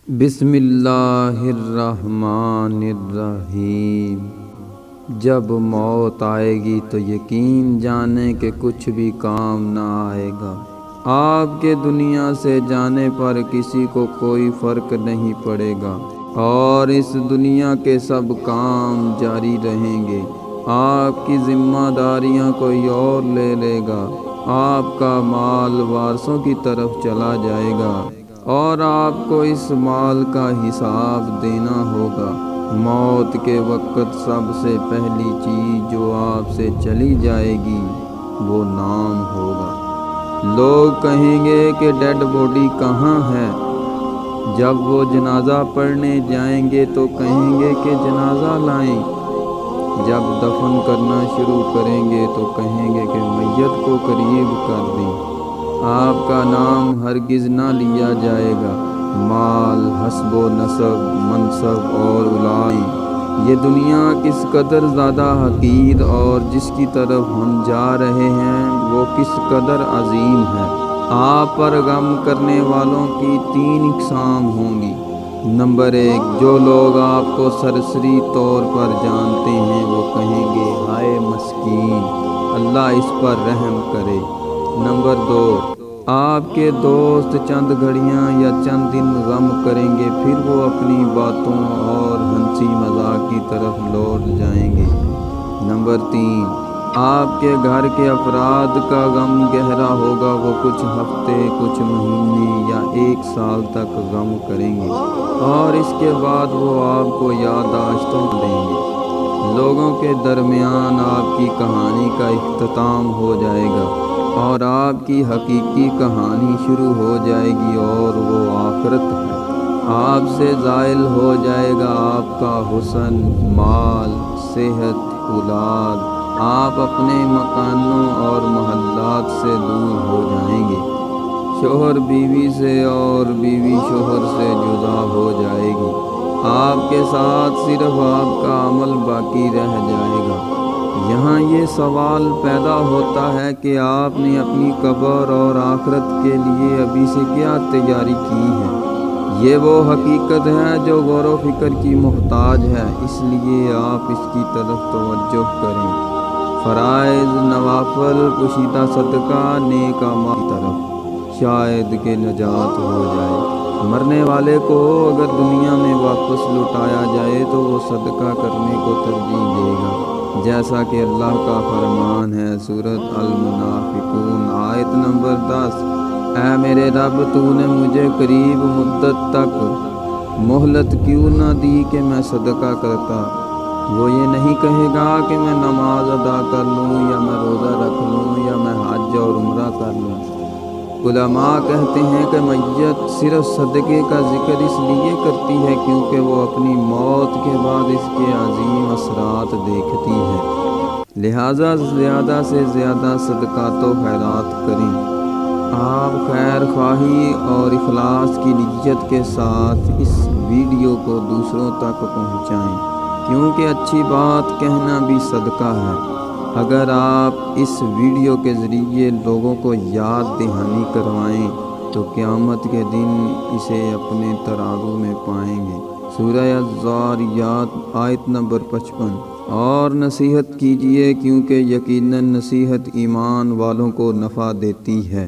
بسم اللہ الرحمن الرحیم۔ جب موت آئے گی تو یقین جانیں کہ کچھ بھی کام نہ آئے گا۔ آپ کے دنیا سے جانے پر کسی کو کوئی فرق نہیں پڑے گا اور اس دنیا کے سب کام جاری رہیں گے۔ آپ کی ذمہ داریاں کوئی اور لے لے گا۔ آپ کا مال وارثوں کی طرف چلا جائے گا اور آپ کو اس مال کا حساب دینا ہوگا۔ موت کے وقت سب سے پہلی چیز جو آپ سے چلی جائے گی وہ نام ہوگا۔ لوگ کہیں گے کہ ڈیڈ باڈی کہاں ہے؟ جب وہ جنازہ پڑھنے جائیں گے تو کہیں گے کہ جنازہ لائیں۔ جب دفن کرنا شروع کریں گے تو کہیں گے کہ میت کو قریب کر دیں۔ آپ کا نام ہرگز نہ لیا جائے گا۔ مال، حسب و نسب، منصب اور اولاد، یہ دنیا کس قدر زیادہ حقیر اور جس کی طرف ہم جا رہے ہیں وہ کس قدر عظیم ہے۔ آپ پر غم کرنے والوں کی 3 اقسام ہوں گی۔ نمبر 1، جو لوگ آپ کو سرسری طور پر جانتے ہیں وہ کہیں گے ہائے مسکین، اللہ اس پر رحم کرے۔ نمبر 2، آپ کے دوست چند گھڑیاں یا چند دن غم کریں گے، پھر وہ اپنی باتوں اور ہنسی مذاق کی طرف لوٹ جائیں گے۔ نمبر 3، آپ کے گھر کے افراد کا غم گہرا ہوگا، وہ کچھ ہفتے، کچھ مہینے یا 1 سال تک غم کریں گے اور اس کے بعد وہ آپ کو یادداشتوں دیں گے۔ لوگوں کے درمیان آپ کی کہانی کا اختتام ہو جائے گا اور آپ کی حقیقی کہانی شروع ہو جائے گی اور وہ آخرت ہے۔ آپ سے زائل ہو جائے گا آپ کا حسن، مال، صحت، اولاد۔ آپ اپنے مکانوں اور محلات سے دور ہو جائیں گے۔ شوہر بیوی سے اور بیوی شوہر سے جدا ہو جائے گی۔ آپ کے ساتھ صرف آپ کا عمل باقی رہ جائے گا۔ یہاں یہ سوال پیدا ہوتا ہے کہ آپ نے اپنی قبر اور آخرت کے لیے ابھی سے کیا تیاری کی ہے؟ یہ وہ حقیقت ہے جو غور و فکر کی محتاج ہے، اس لیے آپ اس کی طرف توجہ کریں۔ فرائض، نوافل، پوشیدہ صدقہ، نیک اعمال کی طرف، شاید کہ نجات ہو جائے۔ مرنے والے کو اگر دنیا میں واپس لوٹایا جائے تو وہ صدقہ کرنے کو ترجیح دے گا، جیسا کہ اللہ کا فرمان ہے سورۃ المنافقون آیت نمبر 10۔ اے میرے رب، تو نے مجھے قریب مدت تک مہلت کیوں نہ دی کہ میں صدقہ کرتا؟ وہ یہ نہیں کہے گا کہ میں نماز ادا کر لوں یا میں روزہ رکھ لوں یا میں حج اور عمرہ کر لوں۔ علماء کہتے ہیں کہ میت صرف صدقے کا ذکر اس لیے کرتی ہے کیونکہ وہ اپنی موت کے بعد اس کے عظیم اثرات دیکھتی ہے، لہٰذا زیادہ سے زیادہ صدقات و خیرات کریں۔ آپ خیر خواہی اور اخلاص کی نیت کے ساتھ اس ویڈیو کو دوسروں تک پہنچائیں، کیونکہ اچھی بات کہنا بھی صدقہ ہے۔ اگر آپ اس ویڈیو کے ذریعے لوگوں کو یاد دہانی کروائیں تو قیامت کے دن اسے اپنے ترازو میں پائیں گے۔ سورہ الذاریات آیت نمبر 55۔ اور نصیحت کیجیے کیونکہ یقیناً نصیحت ایمان والوں کو نفع دیتی ہے۔